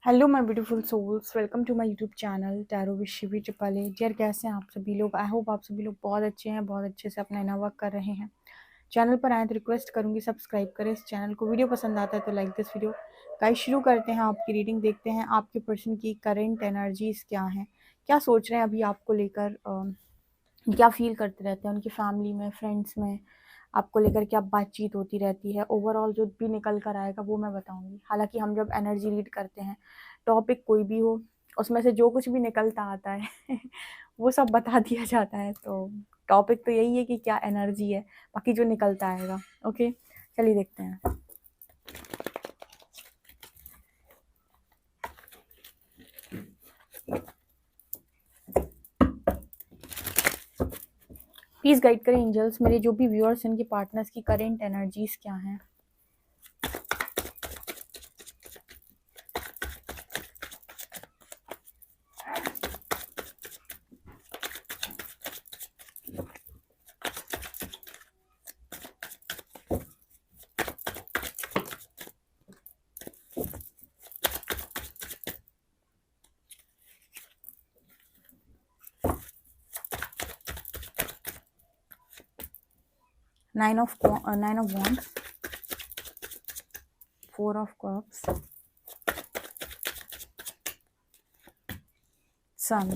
Hello my beautiful souls, welcome to my YouTube channel tarot with Shivi triple A. Dear, कैसे हैं आप सभी लोग? आई होप आप सभी लोग बहुत अच्छे हैं, बहुत अच्छे से अपना इनर वर्क कर रहे हैं। चैनल पर आए तो रिक्वेस्ट करूंगी सब्सक्राइब करें इस चैनल को। वीडियो पसंद आता है तो लाइक दिस वीडियो। गाइस, शुरू करते हैं आपकी रीडिंग। देखते हैं आपके पर्सन की करेंट एनर्जीज क्या हैं, क्या सोच रहे हैं अभी आपको लेकर, क्या फील करते रहते हैं उनकी फैमिली में, फ्रेंड्स में, आपको लेकर क्या बातचीत होती रहती है। ओवरऑल जो भी निकल कर आएगा वो मैं बताऊंगी। हालांकि हम जब एनर्जी रीड करते हैं, टॉपिक कोई भी हो, उसमें से जो कुछ भी निकलता आता है वो सब बता दिया जाता है। तो टॉपिक तो यही है कि क्या एनर्जी है, बाकी जो निकलता आएगा। ओके, चलिए देखते हैं। प्लीज गाइड करें एंजल्स, मेरे जो भी व्यूअर्स, इनके पार्टनर्स की करेंट एनर्जीज क्या हैं। Nine of wands, 4 of cups, sun,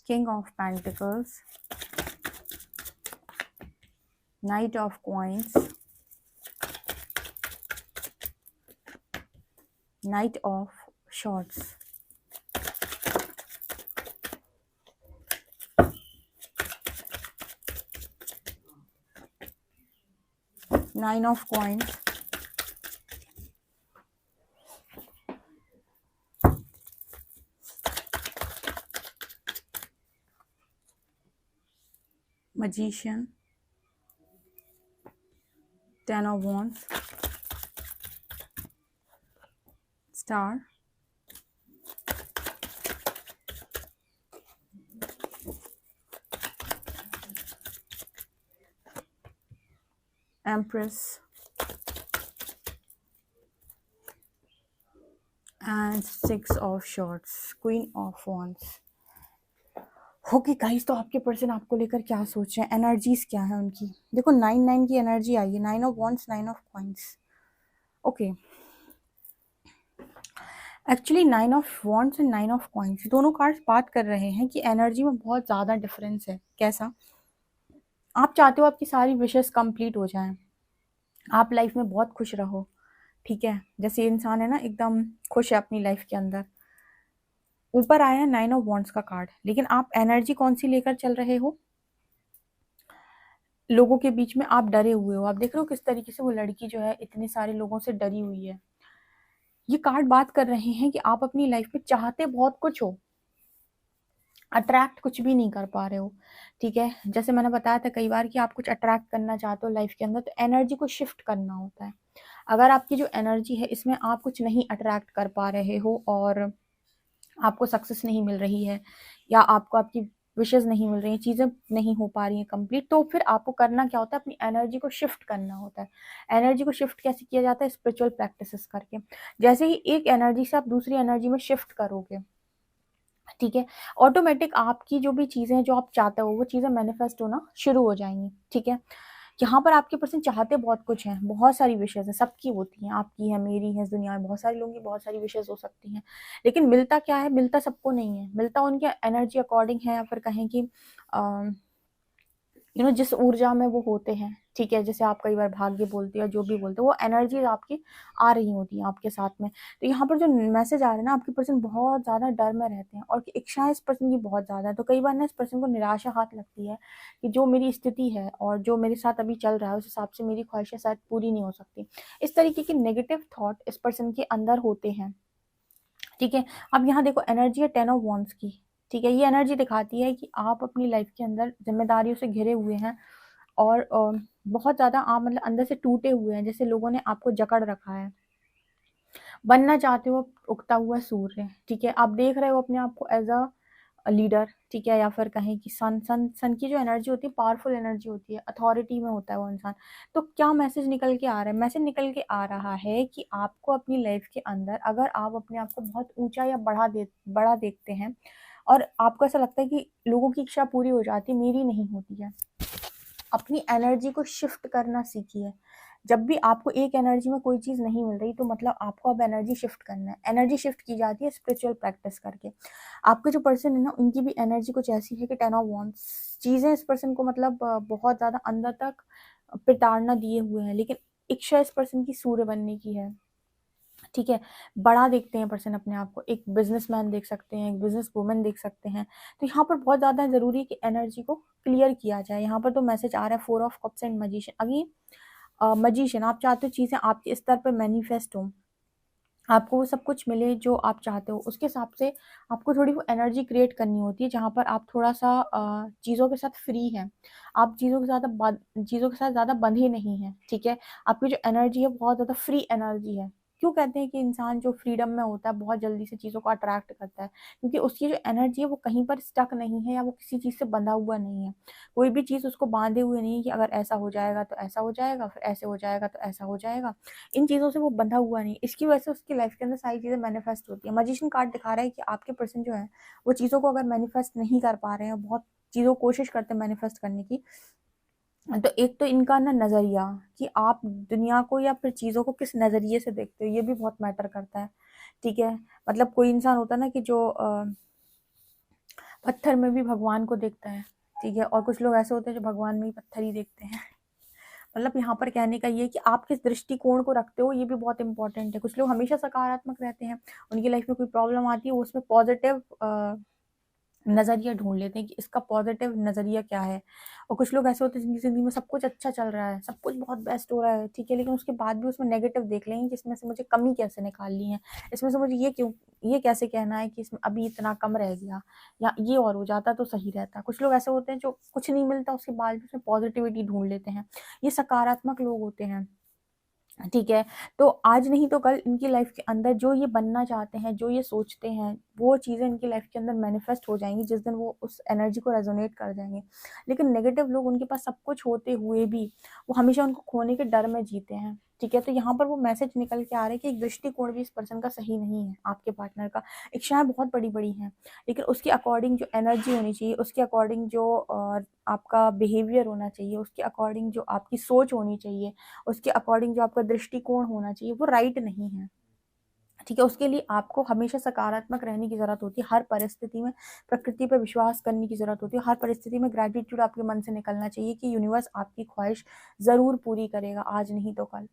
king of pentacles, knight of coins, knight of swords, nine of coins, magician, 10 of wands, star, empress, and 6 of swords, queen of wands। Okay guys, तो आपके person आपको लेकर क्या सोच रहे हैं, energies क्या है उनकी। देखो, 9 की एनर्जी आई है, 9 of wands, 9 of coins। Okay, actually 9 of wands and 9 of coins दोनों कार्ड्स बात कर रहे हैं कि एनर्जी में बहुत ज़्यादा डिफरेंस है। कैसा? आप चाहते हो आपकी सारी विशेस कंप्लीट हो जाएं, आप लाइफ में बहुत खुश रहो, ठीक है। जैसे इंसान है ना, एकदम खुश है अपनी लाइफ के अंदर। ऊपर आया है 9 ऑफ wands का कार्ड, लेकिन आप एनर्जी कौन सी लेकर चल रहे हो? लोगों के बीच में आप डरे हुए हो। आप देख रहे हो किस तरीके से वो लड़की जो है इतने सारे लोगों से डरी हुई है। ये कार्ड बात कर रहे हैं कि आप अपनी लाइफ में चाहते बहुत कुछ हो, अट्रैक्ट कुछ भी नहीं कर पा रहे हो, ठीक है। जैसे मैंने बताया था कई बार कि आप कुछ अट्रैक्ट करना चाहते हो लाइफ के अंदर, तो एनर्जी को शिफ्ट करना होता है। अगर आपकी जो एनर्जी है इसमें आप कुछ नहीं अट्रैक्ट कर पा रहे हो और आपको सक्सेस नहीं मिल रही है, या आपको आपकी विशेस नहीं मिल रही हैं, चीज़ें नहीं हो पा रही हैं कंप्लीट, तो फिर आपको करना क्या होता है, अपनी एनर्जी को शिफ्ट करना होता है। एनर्जी को शिफ्ट कैसे किया जाता है? स्पिरिचुअल प्रैक्टिसेस करके। जैसे ही एक एनर्जी से आप दूसरी एनर्जी में शिफ्ट करोगे, ठीक है, ऑटोमेटिक आपकी जो भी चीज़ें हैं जो आप चाहते हो वो चीज़ें मैनिफेस्ट होना शुरू हो जाएंगी, ठीक है। यहाँ पर आपके पर्सन चाहते बहुत कुछ हैं, बहुत सारी विशेज़ हैं, सबकी होती हैं, आपकी है, मेरी है, इस दुनिया में बहुत सारे लोगों की बहुत सारी विशेज़ हो सकती हैं। लेकिन मिलता क्या है? मिलता सबको नहीं है, मिलता उनके एनर्जी अकॉर्डिंग है, या फिर कहें कि जिस ऊर्जा में वो होते हैं, ठीक है। जैसे आप कई बार भाग्य बोलते हो, जो भी बोलते हो, वो एनर्जी आपकी आ रही होती है आपके साथ में। तो यहाँ पर जो मैसेज आ रहे हैं ना, आपके पर्सन बहुत ज़्यादा डर में रहते हैं और इच्छाएं इस पर्सन की बहुत ज़्यादा है। तो कई बार ना इस पर्सन को निराशा हाथ लगती है कि जो मेरी स्थिति है और जो मेरे साथ अभी चल रहा है उस हिसाब से मेरी ख्वाहिशें शायद पूरी नहीं हो सकती। इस तरीके के नेगेटिव थॉट इस पर्सन के अंदर होते हैं, ठीक है। अब यहाँ देखो, एनर्जी है 10 ऑफ wands की, ठीक है। ये एनर्जी दिखाती है कि आप अपनी लाइफ के अंदर जिम्मेदारियों से घिरे हुए हैं और बहुत ज़्यादा आप मतलब अंदर से टूटे हुए हैं, जैसे लोगों ने आपको जकड़ रखा है। बनना चाहते हो उगता हुआ सूर्य, ठीक है। आप देख रहे हो अपने आप को एज अ लीडर, ठीक है, या फिर कहें कि सन सन सन की जो एनर्जी होती है पावरफुल एनर्जी होती है, अथॉरिटी में होता है वो इंसान। तो क्या मैसेज निकल के आ रहा है? मैसेज निकल के आ रहा है कि आपको अपनी लाइफ के अंदर अगर आप अपने आप को बहुत ऊंचा या बड़ा देखते हैं और आपको ऐसा लगता है कि लोगों की इच्छा पूरी हो जाती है, मेरी नहीं होती है, अपनी एनर्जी को शिफ्ट करना सीखिए। जब भी आपको एक एनर्जी में कोई चीज़ नहीं मिल रही तो मतलब आपको अब एनर्जी शिफ्ट करना है। एनर्जी शिफ्ट की जाती है स्पिरिचुअल प्रैक्टिस करके। आपके जो पर्सन है ना उनकी भी एनर्जी कुछ ऐसी है कि 10 ऑफ वांड्स चीज़ें इस पर्सन को मतलब बहुत ज़्यादा अंदर तक प्रताड़ना दिए हुए हैं, लेकिन इच्छा इस पर्सन की सूर्य बनने की है, ठीक है। बड़ा देखते हैं पर्सन अपने आप को, एक बिजनेसमैन देख सकते हैं, एक बिजनेस वुमन देख सकते हैं। तो यहाँ पर बहुत ज़्यादा ज़रूरी है कि एनर्जी को क्लियर किया जाए। यहाँ पर तो मैसेज आ रहा है 4 ऑफ कप्स एंड मजिशियन। अभी मजिशियन, आप चाहते हो चीज़ें आपके स्तर पर मैनिफेस्ट हों, आपको वो सब कुछ मिले जो आप चाहते हो, उसके हिसाब से आपको थोड़ी वो एनर्जी क्रिएट करनी होती है जहाँ पर आप थोड़ा सा चीज़ों के साथ फ्री हैं, आप चीज़ों के साथ ज़्यादा बंधे नहीं हैं, ठीक है। आपकी जो एनर्जी है बहुत ज़्यादा फ्री एनर्जी है। क्यों कहते हैं कि इंसान जो फ्रीडम में होता है बहुत जल्दी से चीज़ों को अट्रैक्ट करता है? क्योंकि उसकी जो एनर्जी है वो कहीं पर स्टक नहीं है या वो किसी चीज़ से बंधा हुआ नहीं है। कोई भी चीज़ उसको बांधे हुए नहीं है कि अगर ऐसा हो जाएगा तो ऐसा हो जाएगा, फिर ऐसे हो जाएगा तो ऐसा हो जाएगा। इन चीज़ों से वो बंधा हुआ नहीं, इसकी वजह से उसकी लाइफ के अंदर सारी चीज़ें मैनिफेस्ट होती है। मैजिशियन कार्ड दिखा रहा है कि आपके पर्सन जो है वो चीज़ों को अगर मैनिफेस्ट नहीं कर पा रहे हैं, बहुत चीज़ों को कोशिश करते हैं मैनिफेस्ट करने की, तो एक तो इनका ना नज़रिया कि आप दुनिया को या फिर चीज़ों को किस नज़रिए से देखते हो, ये भी बहुत मैटर करता है, ठीक है। मतलब कोई इंसान होता है ना कि जो पत्थर में भी भगवान को देखता है, ठीक है, और कुछ लोग ऐसे होते हैं जो भगवान में ही पत्थर ही देखते हैं। मतलब यहाँ पर कहने का ये है कि आप किस दृष्टिकोण को रखते हो, ये भी बहुत इंपॉर्टेंट है। कुछ लोग हमेशा सकारात्मक रहते हैं, उनकी लाइफ में कोई प्रॉब्लम आती है वो उसमें पॉजिटिव नज़रिया ढूंढ लेते हैं कि इसका पॉजिटिव नज़रिया क्या है। और कुछ लोग ऐसे होते हैं जिनकी ज़िंदगी में सब कुछ अच्छा चल रहा है, सब कुछ बहुत बेस्ट हो रहा है, ठीक है, लेकिन उसके बाद भी उसमें नेगेटिव देख लेंगे कि इसमें से मुझे कमी कैसे निकालनी है, इसमें से मुझे ये कैसे कहना है कि इसमें अभी इतना कम रह गया, या ये और हो जाता तो सही रहता। कुछ लोग ऐसे होते हैं जो कुछ नहीं मिलता उसके बाद भी उसमें पॉजिटिविटी ढूंढ लेते हैं, ये सकारात्मक लोग होते हैं, ठीक है। तो आज नहीं तो कल इनकी लाइफ के अंदर जो ये बनना चाहते हैं, जो ये सोचते हैं, वो चीज़ें इनकी लाइफ के अंदर मैनिफेस्ट हो जाएंगी जिस दिन वो उस एनर्जी को रेजोनेट कर जाएंगे। लेकिन नेगेटिव लोग, उनके पास सब कुछ होते हुए भी वो हमेशा उनको खोने के डर में जीते हैं, ठीक है। तो यहाँ पर वो मैसेज निकल के आ रहा है कि एक दृष्टिकोण भी इस पर्सन का सही नहीं है, आपके पार्टनर का। इच्छाएं बहुत बड़ी बड़ी हैं, लेकिन उसके अकॉर्डिंग जो एनर्जी होनी चाहिए, उसके अकॉर्डिंग जो आपका बिहेवियर होना चाहिए, उसके अकॉर्डिंग जो आपकी सोच होनी चाहिए, उसके अकॉर्डिंग जो आपका दृष्टिकोण होना चाहिए, वो राइट नहीं है, ठीक है। उसके लिए आपको हमेशा सकारात्मक रहने की ज़रूरत होती है, हर परिस्थिति में प्रकृति पर विश्वास करने की ज़रूरत होती है, हर परिस्थिति में ग्रैटिट्यूड आपके मन से निकलना चाहिए कि यूनिवर्स आपकी ख्वाहिश ज़रूर पूरी करेगा, आज नहीं तो कल,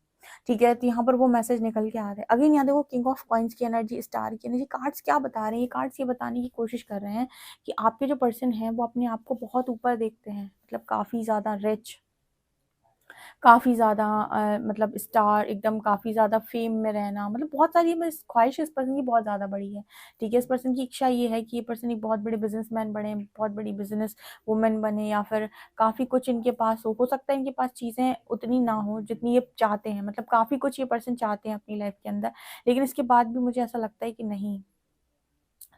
ठीक है। तो यहाँ पर वो मैसेज निकल के आ रहा है। अगेन यहाँ देखो, किंग ऑफ कॉइन्स की एनर्जी, स्टार की एनर्जी, कार्ड्स क्या बता रहे हैं? ये कार्ड्स ये बताने की कोशिश कर रहे हैं कि आपके जो पर्सन है वो अपने आप को बहुत ऊपर देखते हैं, मतलब काफ़ी ज़्यादा रिच, काफ़ी ज़्यादा मतलब स्टार, एकदम काफ़ी ज़्यादा फेम में रहना, मतलब बहुत सारी बस ख्वाहिश इस पर्सन की बहुत ज़्यादा बड़ी है, ठीक है। इस पर्सन की इच्छा ये है कि ये पर्सन एक बहुत बड़े बिजनेसमैन बने, बहुत बड़ी बिजनेस वुमेन बने, या फिर काफ़ी कुछ इनके पास हो सकता है इनके पास चीज़ें उतनी ना हो जितनी ये चाहते हैं, मतलब काफ़ी कुछ ये पर्सन चाहते हैं अपनी लाइफ के अंदर, लेकिन इसके बाद भी मुझे ऐसा लगता है कि नहीं,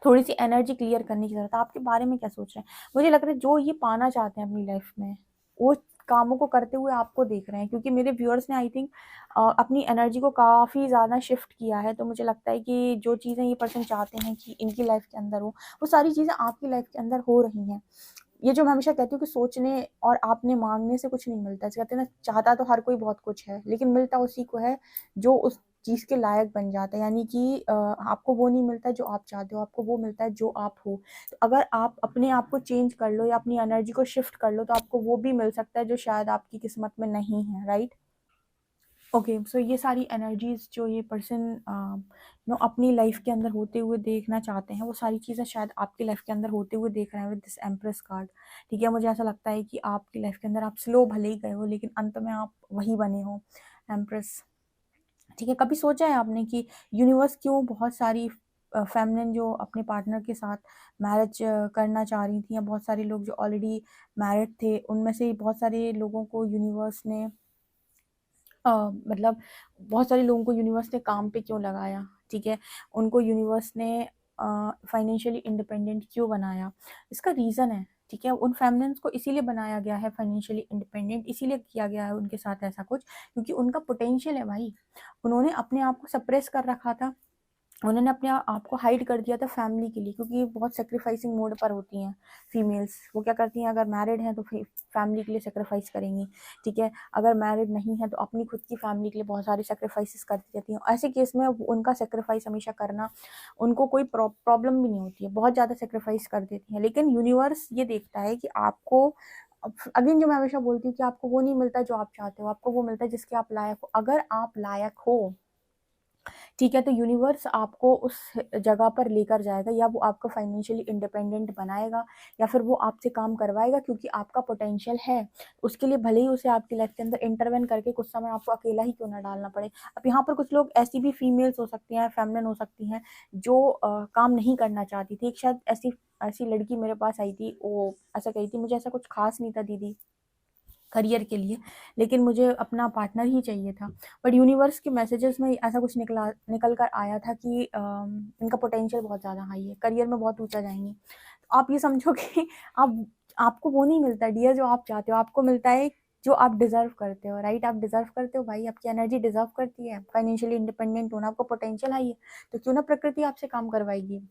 थोड़ी सी एनर्जी क्लियर करने की ज़रूरत है। आपके बारे में क्या सोच रहे हैं? मुझे लग रहा है जो ये पाना चाहते हैं अपनी लाइफ में, वो कामों को करते हुए आपको देख रहे हैं, क्योंकि मेरे व्यूअर्स ने आई थिंक अपनी एनर्जी को काफ़ी ज़्यादा शिफ्ट किया है। तो मुझे लगता है कि जो चीज़ें ये पर्सन चाहते हैं कि इनकी लाइफ के अंदर हो, वो सारी चीज़ें आपकी लाइफ के अंदर हो रही हैं। ये जो मैं हमेशा कहती हूँ कि सोचने और आपने मांगने से कुछ नहीं मिलता, कहते हैं ना, चाहता तो हर कोई बहुत कुछ है, लेकिन मिलता उसी को है जो उस चीज़ के लायक बन जाता है। यानी कि आपको वो नहीं मिलता जो आप चाहते हो, आपको वो मिलता है जो आप हो। तो अगर आप अपने आप को चेंज कर लो या अपनी एनर्जी को शिफ्ट कर लो, तो आपको वो भी मिल सकता है जो शायद आपकी किस्मत में नहीं है, राइट। ओके, सो ये सारी एनर्जीज जो ये पर्सन नो अपनी लाइफ के अंदर होते हुए देखना चाहते हैं, वो सारी चीज़ें शायद आपकी लाइफ के अंदर होते हुए देख रहे हैं विद दिस एम्प्रेस कार्ड, ठीक है। मुझे ऐसा लगता है कि आपकी लाइफ के अंदर आप स्लो भले ही गए हो, लेकिन अंत में आप वही बने हो, एम्प्रेस, ठीक है। कभी सोचा है आपने कि यूनिवर्स क्यों बहुत सारी फेमिनिन जो अपने पार्टनर के साथ मैरिज करना चाह रही थी, या बहुत सारे लोग जो ऑलरेडी मैरिड थे, उनमें से बहुत सारे लोगों को यूनिवर्स ने मतलब बहुत सारे लोगों को यूनिवर्स ने काम पे क्यों लगाया, ठीक है। उनको यूनिवर्स ने फाइनेंशियली इंडिपेंडेंट क्यों बनाया, इसका रीज़न है, ठीक है। उन फेमिनिन्स को इसीलिए बनाया गया है फाइनेंशियली इंडिपेंडेंट, इसीलिए किया गया है उनके साथ ऐसा कुछ, क्योंकि उनका पोटेंशियल है भाई। उन्होंने अपने आप को सप्रेस कर रखा था, उन्होंने अपने आप को हाइड कर दिया था फैमिली के लिए, क्योंकि ये बहुत सेक्रीफाइसिंग मोड पर होती हैं फीमेल्स। वो क्या करती हैं, अगर मैरिड हैं तो फैमिली के लिए सेक्रीफाइस करेंगी, ठीक है। अगर मैरिड नहीं है तो अपनी खुद की फैमिली के लिए बहुत सारी सेक्रीफाइसेस करती रहती हैं। ऐसे केस में उनका सेक्रीफाइस हमेशा करना, उनको कोई प्रॉब्लम भी नहीं होती है, बहुत ज़्यादा सेक्रीफाइस कर देती हैं। लेकिन यूनिवर्स ये देखता है कि आपको, अगेन जो मैं हमेशा बोलती हूँ कि आपको वो नहीं मिलता जो आप चाहते हो, आपको वो मिलता है जिसके आप लायक हो। अगर आप लायक हो, ठीक है, तो यूनिवर्स आपको उस जगह पर लेकर जाएगा, या वो आपको फाइनेंशियली इंडिपेंडेंट बनाएगा, या फिर वो आपसे काम करवाएगा, क्योंकि आपका पोटेंशियल है। उसके लिए भले ही उसे आपकी लाइफ के अंदर इंटरवेन करके कुछ समय आपको अकेला ही क्यों ना डालना पड़े। अब यहाँ पर कुछ लोग ऐसी भी फीमेल्स हो सकती हैं, फेमिनिन हो सकती हैं, जो काम नहीं करना चाहती थी। एक शायद ऐसी ऐसी लड़की मेरे पास आई थी, वो ऐसा कही थी, मुझे ऐसा कुछ खास नहीं था दीदी करियर के लिए, लेकिन मुझे अपना पार्टनर ही चाहिए था। बट यूनिवर्स के मैसेजेस में ऐसा कुछ निकल कर आया था कि इनका पोटेंशियल बहुत ज़्यादा हाई है, करियर में बहुत ऊंचा जाएंगी। तो आप ये समझो कि आप आपको वो नहीं मिलता डियर जो आप चाहते हो, आपको मिलता है जो आप डिजर्व करते हो, राइट। आप डिजर्व करते हो भाई, आपकी एनर्जी डिजर्व करती है फाइनेंशियली इंडिपेंडेंट होना, आपको पोटेंशियल हाई है, तो क्यों ना प्रकृति आपसे काम करवाएगी।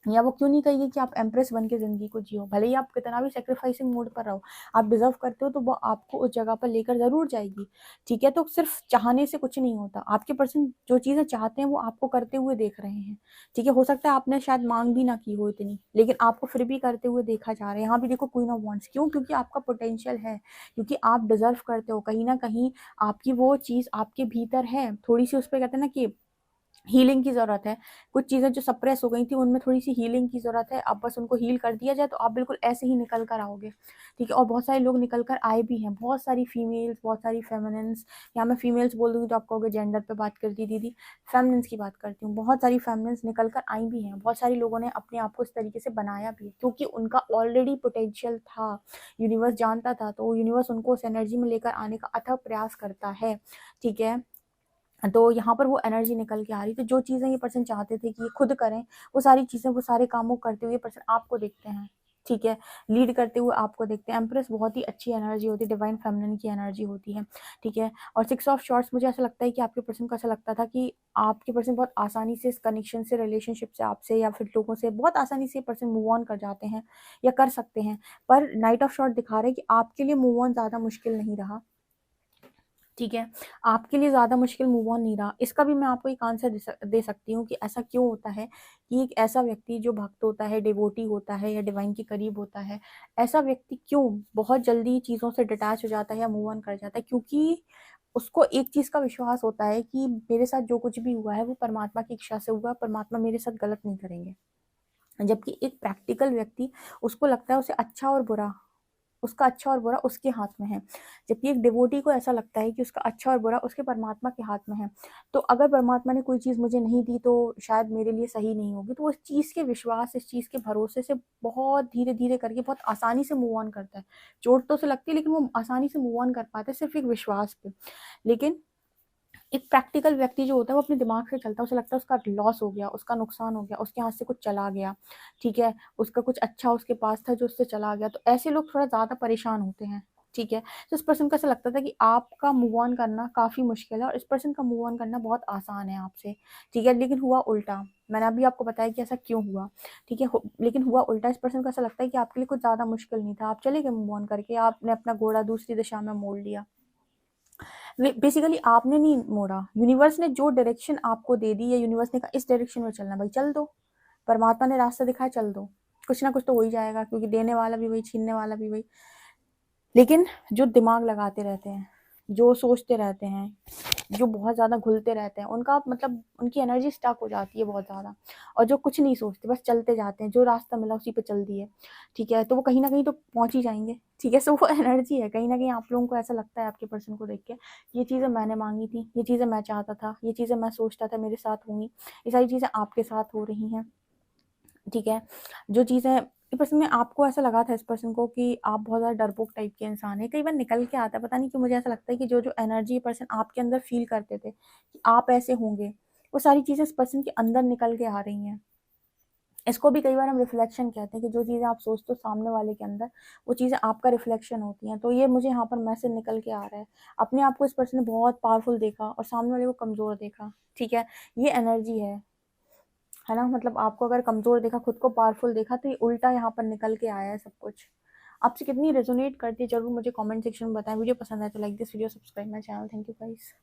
या वो क्यों नहीं कहेगी कि आप एम्प्रेस बन के ज़िंदगी को जियो, भले ही आप कितना भी सेक्रीफाइसिंग मोड पर रहो, आप डिजर्व करते हो, तो वो आपको उस जगह पर लेकर ज़रूर जाएगी, ठीक है। तो सिर्फ चाहने से कुछ नहीं होता, आपके पर्सन जो चीज़ें चाहते हैं वो आपको करते हुए देख रहे हैं, ठीक है। हो सकता है आपने शायद मांग भी ना की हो इतनी, लेकिन आपको फिर भी करते हुए देखा जा रहा है। यहाँ भी देखो क्वीन ऑफ वांड्स, क्यों, क्योंकि आपका पोटेंशियल है, क्योंकि आप डिजर्व करते हो, कहीं ना कहीं आपकी वो चीज़ आपके भीतर है। थोड़ी सी उस पर कहते हैं ना कि हीलिंग की ज़रूरत है, कुछ चीज़ें जो सप्रेस हो गई थी उनमें थोड़ी सी हीलिंग की ज़रूरत है। अब बस उनको हील कर दिया जाए तो आप बिल्कुल ऐसे ही निकल कर आओगे, ठीक है। और बहुत सारे लोग निकल कर आए भी हैं, बहुत सारी फीमेल्स, बहुत सारी फेमिनिन्स। यहाँ मैं फीमेल्स बोल दूँगी तो आप कहोगे जेंडर पे बात करती दीदी, फेमिनिन्स की बात करती हूँ। बहुत सारी फेमिनिन्स निकल कर आई भी हैं, बहुत सारी लोगों ने अपने आप को इस तरीके से बनाया भी है, क्योंकि उनका ऑलरेडी पोटेंशियल था, यूनिवर्स जानता था, तो यूनिवर्स उनको उस एनर्जी में लेकर आने का अथक प्रयास करता है, ठीक है। तो यहाँ पर वो एनर्जी निकल के आ रही, तो जो चीज़ें ये पर्सन चाहते थे कि ये खुद करें, वो सारी चीज़ें, वो सारे कामों करते हुए पर्सन आपको देखते हैं, ठीक है, लीड करते हुए आपको देखते हैं। एम्प्रेस बहुत ही अच्छी एनर्जी होती है, डिवाइन फेमिनिन की एनर्जी होती है, ठीक है। और 6 ऑफ शॉर्ट्स, मुझे ऐसा लगता है कि आपके पर्सन को ऐसा लगता था कि आपके पर्सन बहुत आसानी से इस कनेक्शन से, रिलेशनशिप से, आपसे या फिर लोगों से बहुत आसानी से पर्सन मूव ऑन कर जाते हैं या कर सकते हैं। पर नाइट ऑफ शॉर्ट दिखा रहे हैं कि आपके लिए मूव ऑन ज़्यादा मुश्किल नहीं रहा, ठीक है। आपके लिए ज़्यादा मुश्किल मूव ऑन नहीं रहा। इसका भी मैं आपको एक आंसर दे सकती हूँ कि ऐसा क्यों होता है कि एक ऐसा व्यक्ति जो भक्त होता है, डिवोटी होता है या डिवाइन के करीब होता है, ऐसा व्यक्ति क्यों बहुत जल्दी चीज़ों से डिटैच हो जाता है या मूव ऑन कर जाता है, क्योंकि उसको एक चीज़ का विश्वास होता है कि मेरे साथ जो कुछ भी हुआ है वो परमात्मा की इच्छा से हुआ, परमात्मा मेरे साथ गलत नहीं करेंगे। जबकि एक प्रैक्टिकल व्यक्ति, उसको लगता है उसे अच्छा और बुरा, उसका अच्छा और बुरा उसके हाथ में है। जबकि एक डिवोटी को ऐसा लगता है कि उसका अच्छा और बुरा उसके परमात्मा के हाथ में है। तो अगर परमात्मा ने कोई चीज़ मुझे नहीं दी तो शायद मेरे लिए सही नहीं होगी। तो वो इस चीज़ के विश्वास, इस चीज़ के भरोसे से बहुत धीरे-धीरे करके बहुत आसानी से मूव ऑन करता है। चोट तो उसे लगती है लेकिन वो आसानी से मूव ऑन कर पाता है सिर्फ़ एक विश्वास पे। लेकिन एक प्रैक्टिकल व्यक्ति जो होता है वो अपने दिमाग से चलता है, उसे लगता है उसका लॉस हो गया, उसका नुकसान हो गया, उसके हाथ से कुछ चला गया, ठीक है, उसका कुछ अच्छा उसके पास था जो उससे चला गया। तो ऐसे लोग थोड़ा ज़्यादा परेशान होते हैं, ठीक है। तो इस पर्सन को ऐसा लगता था कि आपका मूव ऑन करना काफ़ी मुश्किल है और इस पर्सन का मूव ऑन करना बहुत आसान है आपसे, ठीक है। लेकिन हुआ उल्टा, मैंने अभी आपको बताया कि ऐसा क्यों हुआ, ठीक है। लेकिन हुआ उल्टा, इस पर्सन को ऐसा लगता है कि आपके लिए कुछ ज़्यादा मुश्किल नहीं था, आप चले गए मूव ऑन करके, आपने अपना घोड़ा दूसरी दिशा में मोड़ लिया। बेसिकली आपने नहीं मोड़ा, यूनिवर्स ने जो डायरेक्शन आपको दे दी, या यूनिवर्स ने कहा इस डायरेक्शन में चलना, भाई चल दो, परमात्मा ने रास्ता दिखाया, चल दो, कुछ ना कुछ तो हो ही जाएगा, क्योंकि देने वाला भी वही, छीनने वाला भी वही। लेकिन जो दिमाग लगाते रहते हैं, जो सोचते रहते हैं, जो बहुत ज़्यादा घुलते रहते हैं, उनका मतलब उनकी एनर्जी स्टक हो जाती है बहुत ज़्यादा। और जो कुछ नहीं सोचते, बस चलते जाते हैं, जो रास्ता मिला उसी पे चल दिए, ठीक है, तो वो कहीं ना कहीं तो पहुंच ही जाएंगे, ठीक है। सो वो एनर्जी है, कहीं ना कहीं आप लोगों को ऐसा लगता है आपके पर्सन को देख के, ये चीज़ें मैंने मांगी थी, ये चीज़ें मैं चाहता था, ये चीज़ें मैं सोचता था मेरे साथ होंगी, ये सारी चीज़ें आपके साथ हो रही हैं, ठीक है। जो चीज़ें पर्सन में आपको ऐसा लगा था इस पर्सन को कि आप बहुत ज़्यादा डरपोक टाइप के इंसान हैं, कई बार निकल के आता है, पता नहीं क्यों मुझे ऐसा लगता है कि जो जो एनर्जी पर्सन आपके अंदर फील करते थे कि आप ऐसे होंगे, वो सारी चीज़ें इस पर्सन के अंदर निकल के आ रही हैं, इसको भी कई बार हम रिफ्लेक्शन कहते हैं कि जो चीज़ें आप सोचते हो सामने वाले के अंदर, वो चीज़ें आपका रिफ्लेक्शन होती हैं। तो ये मुझे यहाँ पर मैसेज निकल के आ रहा है। अपने आप को इस पर्सन ने बहुत पावरफुल देखा और सामने वाले को कमज़ोर देखा, ठीक है? ये एनर्जी है ना? मतलब आपको अगर कमज़ोर देखा, खुद को पावरफुल देखा, तो ये उल्टा यहाँ पर निकल के आया है सब कुछ। आपसे कितनी रेजोनेट करती है ज़रूर मुझे कमेंट सेक्शन में बताएं। वीडियो पसंद आए तो like this video, subscribe my channel. Thank you guys.